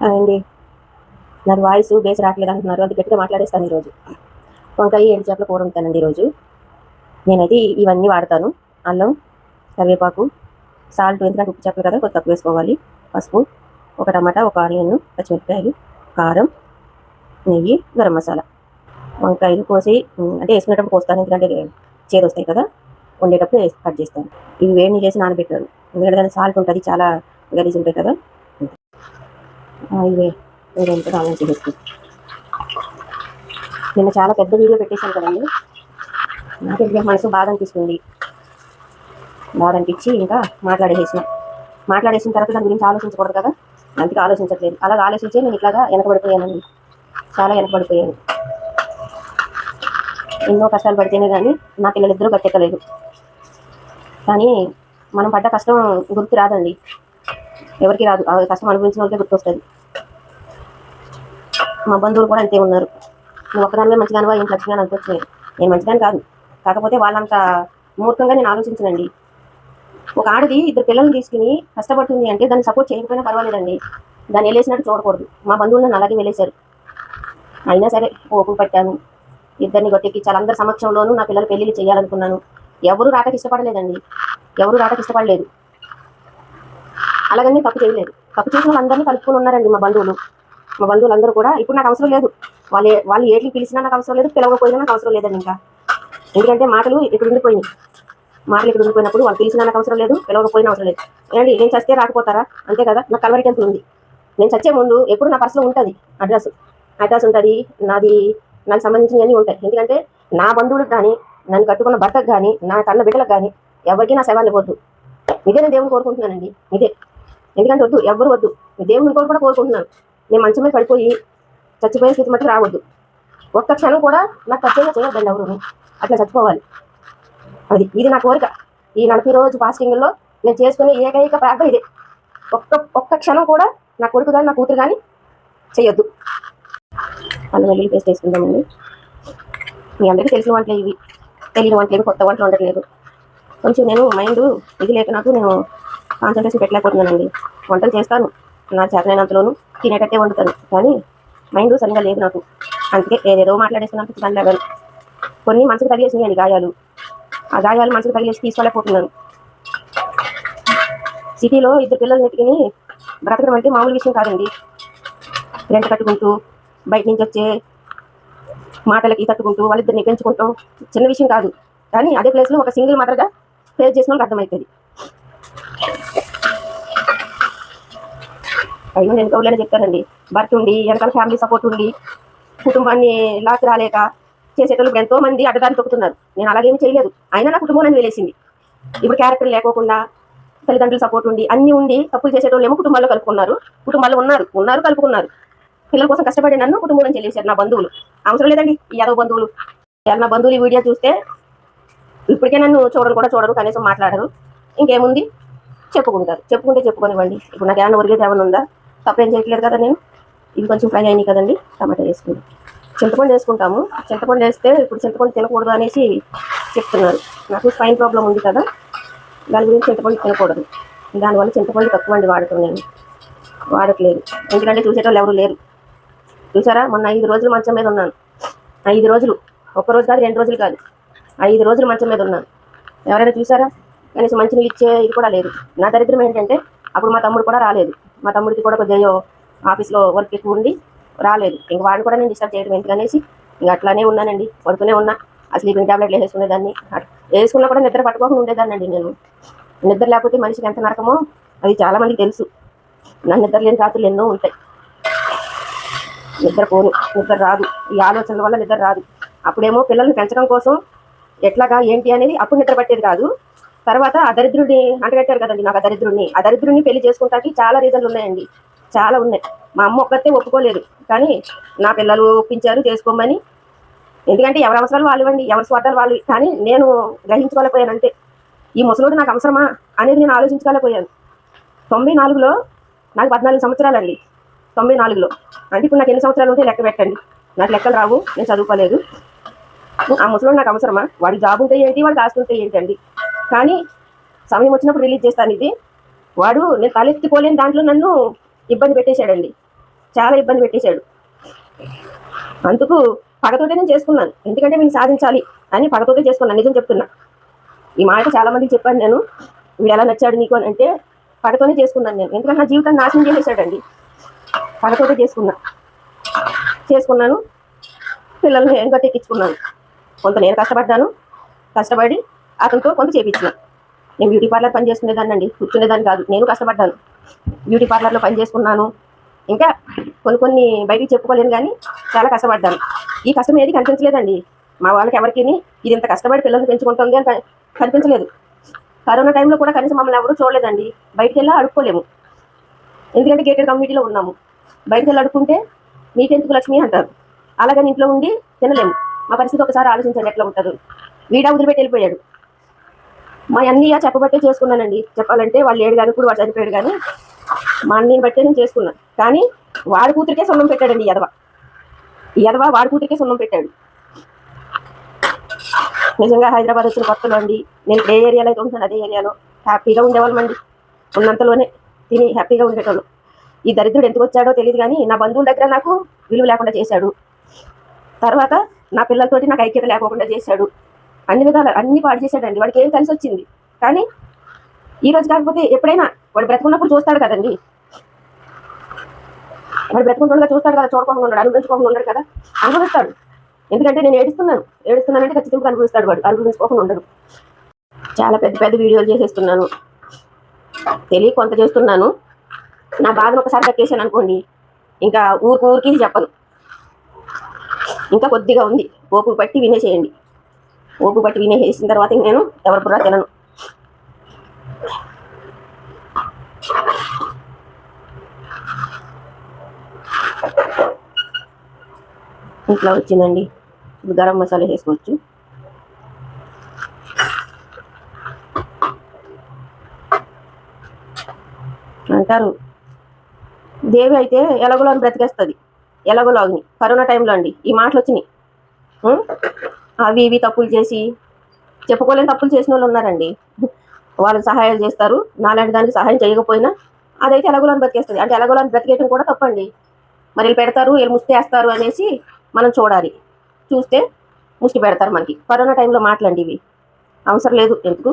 అండి నాకు voice base రావట్లేదు అంటున్నారు. అది గట్టిగా మాట్లాడేస్తాను ఈరోజు. వంకాయ ఎండు చేపల కూర వండుతానండి ఈరోజు. నేనైతే ఇవన్నీ వాడతాను. అల్లం, కరివేపాకు, సాల్ట్, ఎందుకంటే ఉప్పు చేపలు కదా కొద్దిగా తక్కువ వేసుకోవాలి. పసుపు, ఒక టమాటా, ఒక ఆనియన్, పచ్చిమిరపకాయలు, కారం, నెయ్యి, గరం మసాలా. వంకాయలు కోసి అంటే వేసుకునేటప్పుడు కోస్తాను, ఎందుకంటే చేదు వస్తాయి కదా, వండేటప్పుడు కట్ చేస్తాను. ఇవి వేడిని చేసి నానబెట్టాను, ఎందుకంటే దాని సాల్ట్ ఉంటుంది, చాలా గలీజ్ ఉంటాయి కదా. ఇవే వేరేంత ఆలోచన చేస్తాను. నిన్న చాలా పెద్ద వీడియో పెట్టేశాను కదండి, నాకు ఇంకా మనసు బాధ అనిపిస్తుంది. బాధ అనిపించి ఇంకా మాట్లాడేసిన తర్వాత దాని గురించి ఆలోచించకూడదు కదా, అందుకే ఆలోచించట్లేదు. అలాగ ఆలోచించే నేను ఇట్లాగా వెనకబడిపోయానండి, చాలా వెనకబడిపోయాను. ఎన్నో కష్టాలు పడితేనే కానీ నా పిల్లలిద్దరూ గట్టెక్కలేదు. కానీ మనం పడ్డ కష్టం గుర్తు రాదండి, ఎవరికి రాదు. ఆ కష్టం అనుభవించిన వాళ్ళకే గుర్తొస్తుంది. మా బంధువులు కూడా అంతే ఉన్నారు. నువ్వు ఒక్కదానివే మంచిదానివా, ఏం లక్ష్యంగా అనిపించలేదు. నేను మంచిదాన్ని కాదు, కాకపోతే వాళ్ళంత మూర్ఖంగా నేను ఆలోచించనండి. ఒక ఆడది ఇద్దరు పిల్లల్ని తీసుకుని కష్టపడుతుంది అంటే దాన్ని సపోర్ట్ చేయకపోయినా పర్వాలేదండి, దాన్ని వెళ్ళేసినట్టు చూడకూడదు. మా బంధువులు నన్ను అలాగే వెళ్ళేశారు. అయినా సరే ఓపిక పట్టాను, ఇద్దరిని గొట్టెక్కించాలి. అందరి సమక్షంలోనూ నా పిల్లలు పెళ్లిళ్ళు చేయాలనుకున్నాను. ఎవరు రాటకి ఇష్టపడలేదు. అలాగని తప్పు చేయలేదు. తప్పు చేసిన వాళ్ళందరినీ కలుపుకొని ఉన్నారండి మా బంధువులందరూ కూడా. ఇప్పుడు నాకు అవసరం లేదు, వాళ్ళు ఏట్లకి పిలిచినా నాకు అవసరం లేదు, పిలవకపోయినా నాకు అవసరం లేదండి ఇంకా. ఎందుకంటే మాటలు ఇక్కడ ఉండిపోయినప్పుడు వాళ్ళు పిలిచినా నాకు అవసరం లేదు, పిలవకపోయినా అవసరం లేదు. ఏమండి, నేను చస్తే రాకపోతారా? అంతే కదా. నాకు కలవరి టెంపుల్ ఉంది, నేను చచ్చే ముందు ఎప్పుడు నా పర్సులో ఉంటుంది అడ్రస్ ఉంటుంది, నాకు సంబంధించినవన్నీ ఉంటాయి. ఎందుకంటే నా బంధువులకు కానీ, నన్ను కట్టుకున్న భర్తకు కానీ, నా కన్న బిడ్డలకు కానీ ఎవరికి నా శవాన్ని పోద్దు. ఇదే నేను దేవుని కోరుకుంటున్నానండి, ఇదే. ఎందుకంటే ఎవరు వద్దు, దేవుని కూడా కోరుకుంటున్నాను. నేను మంచం మీద పడిపోయి చచ్చిపోయే స్థితి మట్టి రావద్దు. ఒక్క క్షణం కూడా నాకు ఖచ్చితంగా చేయొద్దండి ఎవరు, అట్లా చచ్చిపోవాలి. ఇది నా కోరిక. ఈ 40 రోజు ఫాస్టింగ్లో నేను చేసుకునే ఏకైక ప్రార్థన ఇదే. ఒక్క క్షణం కూడా నా కొడుకు కానీ నా కూతురు కానీ చేయొద్దు. అల్లం వెల్లుల్లి పేస్ట్ వేసుకుందామండి. మీ అందరికీ తెలిసిన వంటలే ఇవి, తెలియని వంటలేదు, కొత్త వంటలు ఉండట్లేదు. కొంచెం నేను మైండ్ ఇది లేక నాకు నేను కాన్సన్ట్రేషన్ పెట్టలేకపోతున్నానండి. వంటలు చేస్తాను, నా చేతనైనంతలోనూ తినేటట్టే వండుతాను, కానీ మైండ్ సరిగా లేదు నాకు. అందుకే ఏదేదో మాట్లాడేస్తున్నాను, దాని లేవను. కొన్ని మనసుకు తగిలేసినాయండి గాయాలు, ఆ గాయాలు మనసుకు తగిలేసి తీసుకోలేకపోతున్నాను. సిటీలో ఇద్దరు పిల్లల్ని ఎత్తుకుని బ్రతకడం అంటే మామూలు విషయం కాదండి. రెంట్ కట్టుకుంటూ, బయట నుంచి వచ్చే మాటలకి తట్టుకుంటూ, వాళ్ళిద్దరిని పెంచుకుంటాం చిన్న విషయం కాదు. కానీ అదే ప్లేస్లో ఒక సింగిల్ మదర్గా ఫేస్ చేసిన వాళ్ళకి అర్థమవుతుంది. అయినా నేను కౌలనే చెప్తానండి, భర్త ఉండి వెనకాల ఫ్యామిలీ సపోర్ట్ ఉండి కుటుంబాన్ని లాక్ రాలేక చేసేటోళ్ళు ఎంతో మంది అడ్డదారి తొక్కుతున్నారు. నేను అలాగేమీ చేయలేదు, అయినా నా కుటుంబం నన్ను వేలేసింది. ఇప్పుడు క్యారెక్టర్ లేకోకుండా తల్లిదండ్రుల సపోర్ట్ ఉండి అన్నీ ఉండి తప్పులు చేసేటోళ్ళు ఏమో కుటుంబాల్లో కలుపుకున్నారు, కుటుంబాల్లో ఉన్నారు కలుపుకున్నారు. పిల్లల కోసం కష్టపడి నన్ను కుటుంబం చెల్లించారు నా బంధువులు. అవసరం లేదండి ఈ యాదవ బంధువులు. నా బంధువులు ఈ వీడియో చూస్తే ఇప్పటికే నన్ను చూడరు, కనీసం మాట్లాడరు. ఇంకేముంది, చెప్పుకుంటే చెప్పుకోనివ్వండి. ఇప్పుడు నాకు ఏమైనా ఒరిగేది ఏమైనా ఉందా? తప్పేం చేయట్లేదు కదా నేను. ఇవి కొంచెం ఫ్రై అయినాయి కదండి, టమాటా వేసుకుంటాం. చింతపండు వేసుకుంటాము. చింతపండు వేస్తే ఇప్పుడు చింతపండు తినకూడదు అనేసి చెప్తున్నారు. నాకు స్పైన్ ప్రాబ్లం ఉంది కదా, దాని గురించి చింతపండు తినకూడదు. దానివల్ల చింతపండు తక్కువ అండి వాడట్లేదు. ఎందుకంటే చూసేటోళ్ళు ఎవరు లేరు. చూసారా, మొన్న 5 రోజులు మంచం మీద ఉన్నాను. 5 రోజులు, ఒక్కరోజు కాదు, 2 రోజులు కాదు, 5 రోజులు మంచం మీద ఉన్నాను. ఎవరైనా చూసారా? కనీసం మంచినీళ్ళు ఇచ్చే ఇది కూడా లేదు. నా దరిద్రం ఏంటంటే అప్పుడు మా తమ్ముడు కూడా రాలేదు. మా తమ్ముడికి కూడా కొద్దిగా ఆఫీస్లో వర్క్ ఎక్కువ ఉండి రాలేదు. ఇంక వాడిని కూడా నేను డిస్టర్బ్ చేయడం ఎందుకనేసి ఇంక అట్లానే ఉన్నానండి, పడుతూనే ఉన్నా. ఆ స్లీపింగ్ ట్యాబ్లెట్లు వేసుకునేదాన్ని, వేసుకున్నా కూడా నిద్ర పట్టుకోకుండా ఉండేదాన్ని అండి నేను. నిద్ర లేకపోతే మనిషికి ఎంత నరకమో అది చాలా మందికి తెలుసు. నా నిద్ర లేని రాత్రులు ఎన్నో ఉంటాయి. నిద్ర రాదు, ఈ ఆలోచనల వల్ల నిద్ర రాదు. అప్పుడేమో పిల్లల్ని పెంచడం కోసం ఎట్లాగా ఏంటి అనేది అప్పుడు నిద్ర పట్టేది కాదు. తర్వాత ఆ దరిద్రుడిని అంటగట్టారు కదండి, నాకు ఆ దరిద్రుడిని పెళ్లి చేసుకుంటానికి చాలా రీజన్లు ఉన్నాయండి, చాలా ఉన్నాయి. మా అమ్మ ఒక్కతే ఒప్పుకోలేదు, కానీ నా పిల్లలు ఒప్పించారు చేసుకోమని. ఎందుకంటే ఎవరి అవసరాలు వాళ్ళు ఇవ్వండి, ఎవరి స్వార్థాలు వాళ్ళు. కానీ నేను గ్రహించుకోలేకపోయాను అంతే. ఈ ముసలోడు నాకు అవసరమా అనేది నేను ఆలోచించుకోలేకపోయాను. 94లో నాకు 14 సంవత్సరాలండి. 94లో అంటే ఇప్పుడు నాకు ఎన్ని సంవత్సరాలు ఉంటే లెక్క పెట్టండి. నాకు లెక్కలు రావు, నేను చదువుకోలేదు. ఆ ముసలోడు నాకు అవసరమా? వాడి జాబ్ ఉంటే ఏంటి, వాడికి ఆస్తుంటే ఏంటండి. కానీ సమయం వచ్చినప్పుడు రిలీజ్ చేస్తాను ఇది. వాడు నేను తలెత్తిపోలేని దాంట్లో నన్ను ఇబ్బంది పెట్టేశాడండి. చాలా ఇబ్బంది పెట్టేశాడు. అందుకు పగతోటే నేను చేసుకున్నాను. ఎందుకంటే నేను సాధించాలి అని పగతోటే చేసుకున్నాను. నిజం చెప్తున్నా. ఈ మాట చాలా మందికి చెప్పాను నేను. వీడు ఎలా నచ్చాడు నీకు అని అంటే పగతోనే చేసుకున్నాను నేను. ఎందుకంటే నా జీవితాన్ని నాశనం చేసేసాడండి. పగతోటే చేసుకున్నాను. పిల్లల్ని ఏం గట్టెక్కించుకున్నాను. కొంత నేను కష్టపడి అతనితో కొంత చేయించిన. నేను బ్యూటీ పార్లర్ పని చేసుకునేదాన్ని అండి, కూర్చునేదాన్ని కాదు. నేను కష్టపడ్డాను. బ్యూటీ పార్లర్లో పని చేసుకున్నాను. ఇంకా కొన్ని బయటికి చెప్పుకోలేను కానీ చాలా కష్టపడ్డాను. ఈ కష్టం ఏది కనిపించలేదండి మా వాళ్ళకి ఎవరికి. ఇది ఇంత కష్టపడి పిల్లల్ని పెంచుకుంటుంది అని కనిపించలేదు. కరోనా టైంలో కూడా కనీసం మమ్మల్ని ఎవరూ చూడలేదండి. బయటికి వెళ్ళి అడుక్కోలేము, ఎందుకంటే గేటెడ్ కమ్యూనిటీలో ఉన్నాము. బయటికి వెళ్ళి అడుక్కుంటే మీకెందుకు లక్ష్మి అంటారు. అలాగని ఇంట్లో ఉండి తినలేము. మా పరిస్థితి ఒకసారి ఆలోచించండి ఎట్లా ఉంటుంది. వీడా వదిలిపెట్టి వెళ్ళిపోయాడు. మా అన్నయ్య చెప్పబట్టే చేసుకున్నానండి. చెప్పాలంటే వాళ్ళు ఏడు కానీ ఇప్పుడు వాడు చనిపోయాడు కానీ మా అన్నయ్యని బట్టే నేను చేసుకున్నాను. కానీ వాడి కూతురికే సున్నం పెట్టాడండి ఈ ఎదవ వాడి కూతురికే సున్నం పెట్టాడు. నిజంగా హైదరాబాద్ వచ్చిన కొత్తలో అండి నేను ఏ ఏరియాలో అయితే ఉంటున్నాను అదే ఏరియాలో హ్యాపీగా ఉండేవాళ్ళమండి. ఉన్నంతలోనే తిని హ్యాపీగా ఉండేటోళ్ళు. ఈ దరిద్రుడు ఎందుకు వచ్చాడో తెలియదు కానీ నా బంధువుల దగ్గర నాకు విలువ లేకుండా చేశాడు. తర్వాత నా పిల్లలతోటి నాకు ఐక్యత లేకుండా చేశాడు. అన్ని విధాలు అన్ని పాడు చేశాడండి. వాడికి ఏం కలిసి వచ్చింది. కానీ ఈ రోజు కాకపోతే ఎప్పుడైనా వాడు బ్రతుకున్నప్పుడు చూస్తాడు కదండి. వాడు బ్రతుకుంటుండగా చూస్తాడు కదా, చూడకుండా ఉన్నాడు, అనుభవించుకోకుండా ఉన్నాడు కదా, అనుభవిస్తాడు. ఎందుకంటే నేను ఏడుస్తున్నానంటే ఖచ్చితంగా అనుభవిస్తాడు. వాడు అనుభవించుకోకుండా ఉండడు. చాలా పెద్ద పెద్ద వీడియోలు చేసేస్తున్నాను, తెలియ కొంత చేస్తున్నాను. నా బాధను ఒకసారి కక్కేసాను అనుకోండి, ఇంకా ఊరికి చెప్పను. ఇంకా కొద్దిగా ఉంది, ఓపిక పట్టి వినేసేయండి. ఓపిక పట్టి వినేసేసిన తర్వాత నేను ఎవరి బుర్రా తినను. ఇట్లా వచ్చిందండి. ఇప్పుడు గరం మసాలా వేసుకోవచ్చు. అంటారు దేవి అయితే ఎలాగోలాని బ్రతికేస్తుంది. ఎలాగోలాగిని కరోనా టైంలో అండి ఈ మాటలు వచ్చినాయి. అవి ఇవి తప్పులు చేసి చెప్పుకోలేని తప్పులు చేసిన వాళ్ళు ఉన్నారండి. వాళ్ళకి సహాయాలు చేస్తారు. నాలాంటి దానికి సహాయం చేయకపోయినా అదైతే ఎలాగోలాని బ్రతికేస్తుంది. అంటే ఎలాగోలాని బ్రతికేయడం కూడా తప్పండి. మరి వీళ్ళు పెడతారు, వీళ్ళు ముష్టి వేస్తారు అనేసి మనం చూడాలి. చూస్తే ముష్టి పెడతారు మనకి. కరోనా టైంలో మాటలండి ఇవి అవసరం లేదు. ఎందుకు